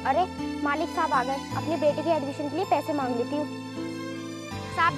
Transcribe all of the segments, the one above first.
अरे मालिक साहब आ गए, अपने बेटे के एडमिशन के लिए पैसे मांग लेती हूँ। साहब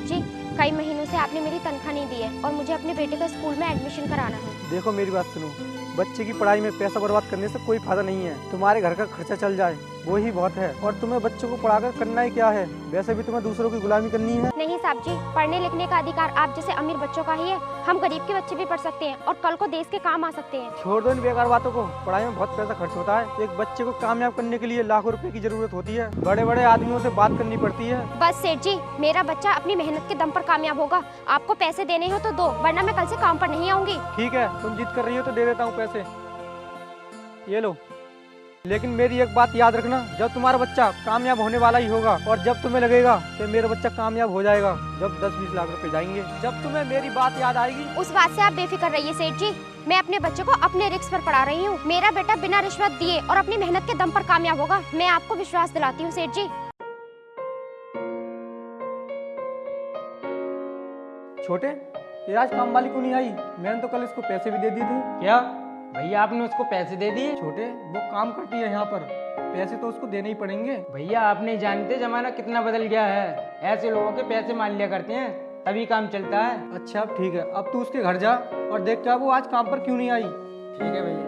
जी कई महीनों से आपने मेरी तनख्वाह नहीं दी है और मुझे अपने बेटे का स्कूल में एडमिशन कराना है। देखो मेरी बात सुनो, बच्चे की पढ़ाई में पैसा बर्बाद करने से कोई फायदा नहीं है। तुम्हारे घर का खर्चा चल जाए वो ही बहुत है, और तुम्हें बच्चों को पढ़ाकर करना ही क्या है? वैसे भी तुम्हें दूसरों की गुलामी करनी है। नहीं साहब जी, पढ़ने लिखने का अधिकार आप जैसे अमीर बच्चों का ही है। हम गरीब के बच्चे भी पढ़ सकते हैं और कल को देश के काम आ सकते हैं। छोड़ दो इन बेकार बातों को, पढ़ाई में बहुत पैसा खर्च होता है। एक बच्चे को कामयाब करने के लिए लाखों रुपए की जरूरत होती है। बड़े बड़े आदमियों से बात करनी पड़ती है। बस सेठ जी, मेरा बच्चा अपनी मेहनत के दम पर कामयाब होगा। आपको पैसे देने हो तो दो, वरना मैं कल से काम पर नहीं आऊंगी। ठीक है, तुम जिद कर रही हो तो दे देता हूँ पैसे, ये लो। लेकिन मेरी एक बात याद रखना, जब तुम्हारा बच्चा कामयाब होने वाला ही होगा और जब तुम्हें लगेगा कि मेरा बच्चा कामयाब हो जाएगा, जब 10-20 लाख रुपए जाएंगे, जब तुम्हें मेरी बात याद आएगी। उस बात से आप बेफिक्र रहिए सेठ जी, मैं अपने बच्चे को अपने रिस्क पर पढ़ा रही हूँ। मेरा बेटा बिना रिश्वत दिए और अपनी मेहनत के दम पर कामयाब होगा, मैं आपको विश्वास दिलाती हूँ सेठ जी। छोटे, ये आज काम वाली क्यों नहीं आई? मैंने तो कल इसको पैसे भी दे दिए थे। क्या भैया आपने उसको पैसे दे दिए? छोटे, वो काम करती है यहाँ पर, पैसे तो उसको देने ही पड़ेंगे। भैया आप नहीं जानते जमाना कितना बदल गया है। ऐसे लोगों के पैसे मान लिया करते हैं, तभी काम चलता है। अच्छा अब ठीक है, अब तू उसके घर जा और देख क्या वो आज काम पर क्यों नहीं आई। ठीक है भैया।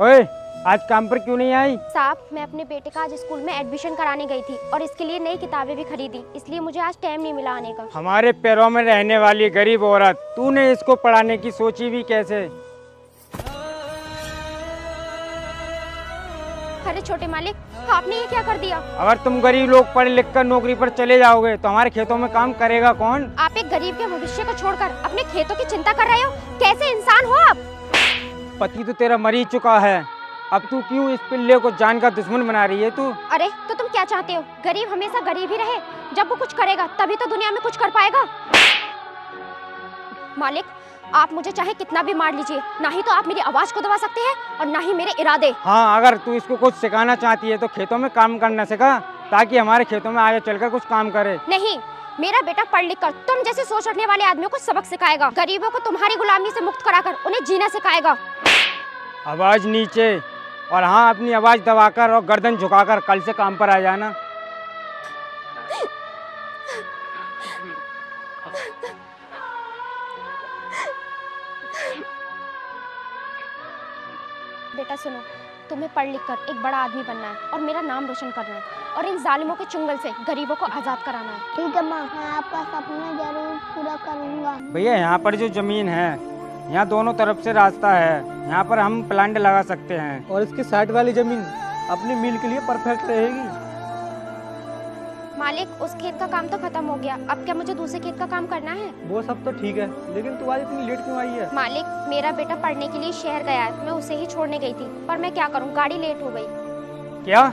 ओए, आज काम पर क्यों नहीं आई? साहब, मैं अपने बेटे का आज स्कूल में एडमिशन कराने गई थी और इसके लिए नई किताबें भी खरीदी, इसलिए मुझे आज टाइम नहीं मिला आने का। हमारे पैरों में रहने वाली गरीब औरत, तूने इसको पढ़ाने की सोची भी कैसे? अरे छोटे मालिक, आपने ये क्या कर दिया? अगर तुम गरीब लोग पढ़ लिख कर नौकरी पर चले जाओगे तो हमारे खेतों में काम करेगा कौन? आप एक गरीब के भविष्य को छोड़कर अपने खेतों की चिंता कर रहे हो? कैसे इंसान हो आप? पति तो तेरा मर ही चुका है, अब तू क्यों इस पिल्ले को जान का दुश्मन बना रही है तू? अरे तो तुम क्या चाहते हो? गरीब हमेशा गरीब ही रहे, जब वो कुछ करेगा तभी तो दुनिया में कुछ कर पाएगा। मालिक, आप मुझे चाहे कितना भी मार लीजिए, ना ही तो आप मेरी आवाज को दबा सकते हैं और ना ही मेरे इरादे। हाँ, अगर तू इसको कुछ सिखाना चाहती है तो खेतों में काम करना सिखा, ताकि हमारे खेतों में आगे चलकर कुछ काम करे। नहीं, मेरा बेटा पढ़ लिख कर तुम जैसे सोच रखने वाले आदमियों को सबक सिखाएगा, गरीबों को तुम्हारी गुलामी से मुक्त कराकर उन्हें जीना सिखाएगा। आवाज नीचे, और हाँ, अपनी आवाज दबाकर और गर्दन झुकाकर कल से काम पर आ जाना। बेटा सुनो, तुम्हें पढ़ लिख कर एक बड़ा आदमी बनना है और मेरा नाम रोशन करना है और इन जालिमों के चुंगल से गरीबों को आजाद कराना है। ठीक है माँ, मैं आपका सपना जरूर पूरा करूँगा। भैया यहाँ पर जो जमीन है, यहाँ दोनों तरफ से रास्ता है, यहाँ पर हम प्लांट लगा सकते हैं। और इसके साइड वाली जमीन अपनी मिल के लिए परफेक्ट रहेगी। मालिक, उस खेत का काम तो खत्म हो गया, अब क्या मुझे दूसरे खेत का काम करना है? वो सब तो ठीक है, लेकिन तू आज इतनी लेट क्यों आई है? मालिक, मेरा बेटा पढ़ने के लिए शहर गया है, मैं उसे ही छोड़ने गई थी, पर मैं क्या करूं, गाड़ी लेट हो गई। क्या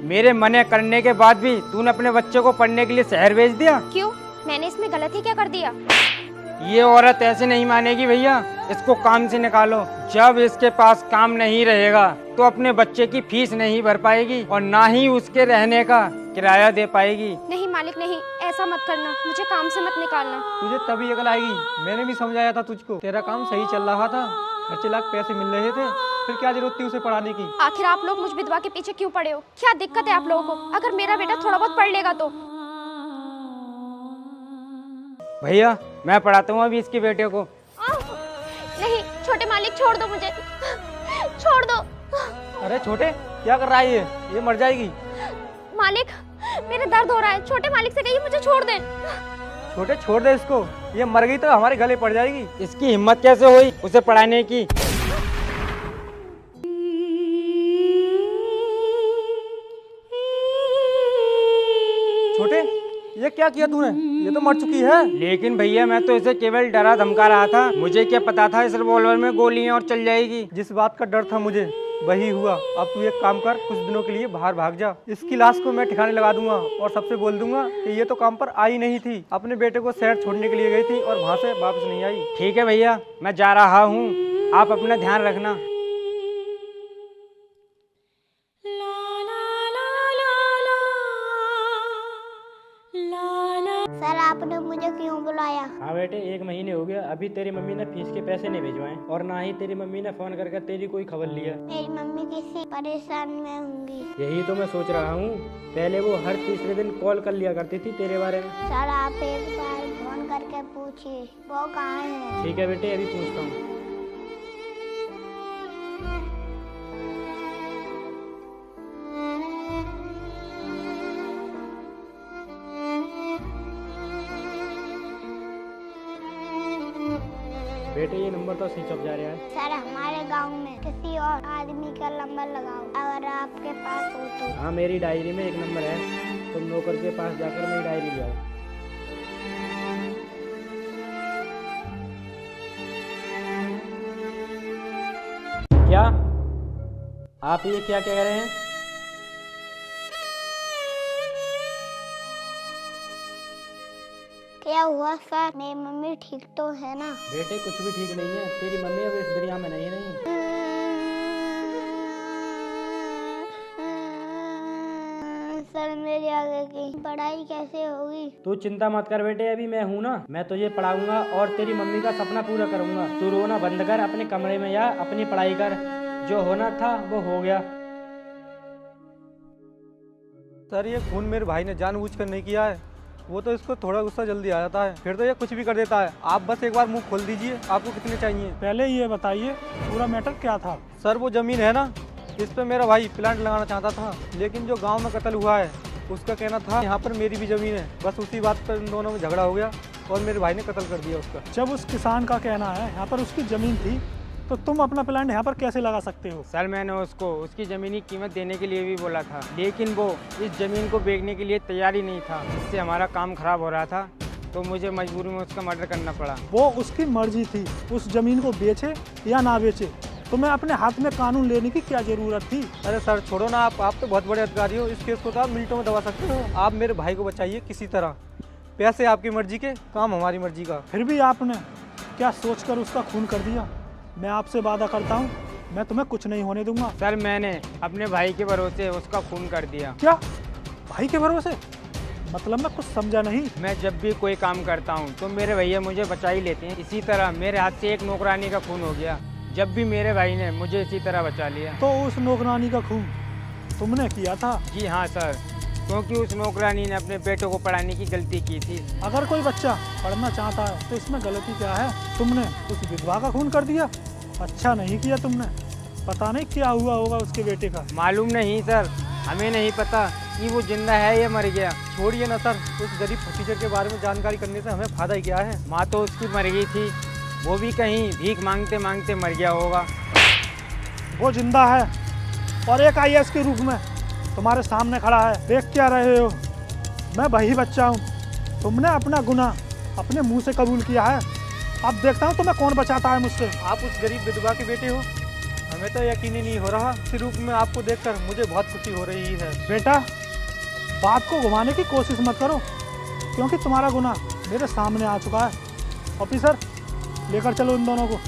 मेरे मना करने के बाद भी तूने अपने बच्चे को पढ़ने के लिए शहर भेज दिया? क्यों, मैंने इसमें गलत ही क्या कर दिया? ये औरत ऐसे नहीं मानेगी भैया, इसको काम से निकालो। जब इसके पास काम नहीं रहेगा तो अपने बच्चे की फीस नहीं भर पाएगी और ना ही उसके रहने का किराया दे पाएगी। नहीं मालिक नहीं, ऐसा मत करना, मुझे काम से मत निकालना। तुझे तभी अकल आएगी, मैंने भी समझाया था तुझको, तेरा काम सही चल रहा था, खर्चे लाख पैसे मिल रहे थे, फिर क्या जरूरत थी उसे पढ़ाने की? आखिर आप लोग मुझ विधवा के पीछे क्यों पड़े हो? क्या दिक्कत है आप लोगों को? अगर मेरा बेटा थोड़ा बहुत पढ़ लेगा तो। भैया मैं पढ़ाता हूँ अभी इसके बेटे को। नहीं छोटे मालिक, छोड़ दो मुझे, छोड़ दो। अरे छोटे, क्या कर रहा है ये मर जाएगी। मालिक, मेरे दर्द हो रहा है, छोटे मालिक से कहिए मुझे छोड़ दें। छोटे छोड़ दे इसको, ये मर गई तो हमारे गले पड़ जाएगी। इसकी हिम्मत कैसे हुई उसे पढ़ाने की? छोटे, ये क्या किया तूने? ये तो मर चुकी है। लेकिन भैया मैं तो इसे केवल डरा धमका रहा था, मुझे क्या पता था इस रिवॉल्वर में गोली है और चल जाएगी। जिस बात का डर था मुझे वही हुआ। अब तू एक काम कर, कुछ दिनों के लिए बाहर भाग जा। इसकी लाश को मैं ठिकाने लगा दूंगा और सबसे बोल दूंगा कि ये तो काम पर आई नहीं थी, अपने बेटे को शहर छोड़ने के लिए गई थी और वहाँ से वापस नहीं आई। ठीक है भैया, मैं जा रहा हूँ, आप अपना ध्यान रखना। सर आपने मुझे क्यों बुलाया? हाँ बेटे, 1 महीने हो गया, अभी तेरी मम्मी ने फीस के पैसे नहीं भिजवाए और ना ही तेरी मम्मी ने फोन करके तेरी कोई खबर लिया। मेरी मम्मी किसी परेशान में होंगी। यही तो मैं सोच रहा हूँ, पहले वो हर तीसरे दिन कॉल कर लिया करती थी तेरे बारे में। सर आप एक बार फोन करके पूछिए वो कहाँ है। ठीक है बेटे, अभी पूछता हूँ। बेटे ये नंबर तो स्विच ऑफ जा रहा है। सर हमारे गांव में किसी और आदमी का नंबर लगाओ अगर आपके पास हो तो। हाँ मेरी डायरी में एक नंबर है, तुम नौकर के पास जाकर मेरी डायरी ले आओ। क्या आप ये क्या कह रहे हैं? क्या हुआ सर? मेरी मम्मी ठीक तो है ना? बेटे कुछ भी ठीक नहीं है, तेरी मम्मी अब इस दुनिया में नहीं रही। सर मेरी आगे की पढ़ाई कैसे होगी? तू चिंता मत कर बेटे, अभी मैं हूँ ना, मैं तुझे पढ़ाऊंगा और तेरी मम्मी का सपना पूरा करूंगा। तू रोना बंद कर, अपने कमरे में जा, अपनी पढ़ाई कर, जो होना था वो हो गया। सर ये खून मेरे भाई ने जानबूझकर नहीं किया है, वो तो इसको थोड़ा गुस्सा जल्दी आ जाता है, फिर तो ये कुछ भी कर देता है। आप बस एक बार मुंह खोल दीजिए, आपको कितने चाहिए? पहले ये बताइए पूरा मैटर क्या था? सर वो जमीन है ना, इस पे मेरा भाई प्लांट लगाना चाहता था, लेकिन जो गांव में कत्ल हुआ है उसका कहना था यहाँ पर मेरी भी जमीन है। बस उसी बात पर इन दोनों में झगड़ा हो गया और मेरे भाई ने कत्ल कर दिया उसका। जब उस किसान का कहना है यहाँ पर उसकी जमीन थी, तो तुम अपना प्लांट यहाँ पर कैसे लगा सकते हो? सर मैंने उसको उसकी ज़मीनी कीमत देने के लिए भी बोला था, लेकिन वो इस ज़मीन को बेचने के लिए तैयार ही नहीं था। इससे हमारा काम खराब हो रहा था, तो मुझे मजबूरी में उसका मर्डर करना पड़ा। वो उसकी मर्जी थी, उस जमीन को बेचे या ना बेचे, तुम्हें अपने हाथ में कानून लेने की क्या जरूरत थी? अरे सर छोड़ो ना, आप तो बहुत बड़े अधिकारी हो, इस केस को तो आप मिनटों में दबा सकते हो। आप मेरे भाई को बचाइए किसी तरह, पैसे आपकी मर्जी के, काम हमारी मर्जी का। फिर भी आपने क्या सोचकर उसका खून कर दिया? मैं आपसे वादा करता हूँ मैं तुम्हें कुछ नहीं होने दूंगा। सर मैंने अपने भाई के भरोसे उसका खून कर दिया। क्या भाई के भरोसे? मतलब मैं कुछ समझा नहीं। मैं जब भी कोई काम करता हूँ तो मेरे भैया मुझे बचा ही लेते हैं। इसी तरह मेरे हाथ से एक नौकरानी का खून हो गया, जब भी मेरे भाई ने मुझे इसी तरह बचा लिया। तो उस नौकरानी का खून तुमने किया था? जी हाँ सर, क्योंकि उस नौकरानी ने अपने बेटों को पढ़ाने की गलती की थी। अगर कोई बच्चा पढ़ना चाहता है तो इसमें गलती क्या है? तुमने उस विधवा का खून कर दिया। अच्छा नहीं किया तुमने, पता नहीं क्या हुआ होगा उसके बेटे का। मालूम नहीं सर, हमें नहीं पता कि वो जिंदा है या मर गया। छोड़िए ना सर, उस गरीब फटीचर के बारे में जानकारी करने से हमें फायदा ही क्या है? माँ तो उसकी मर गई थी, वो भी कहीं भीख मांगते मांगते मर गया होगा। वो जिंदा है और एक IAS के रूप में तुम्हारे सामने खड़ा है। देख क्या रहे हो? मैं वही बच्चा हूँ, तुमने अपना गुनाह अपने मुंह से कबूल किया है। अब देखता हूँ तुम्हें कौन बचाता है मुझसे। आप उस गरीब विधवा के बेटे हो? हमें तो यकीन ही नहीं हो रहा। इस रूप में आपको देखकर मुझे बहुत खुशी हो रही है। बेटा बात को घुमाने की कोशिश मत करो, क्योंकि तुम्हारा गुनाह मेरे सामने आ चुका है। ऑफिसर लेकर चलो इन दोनों को।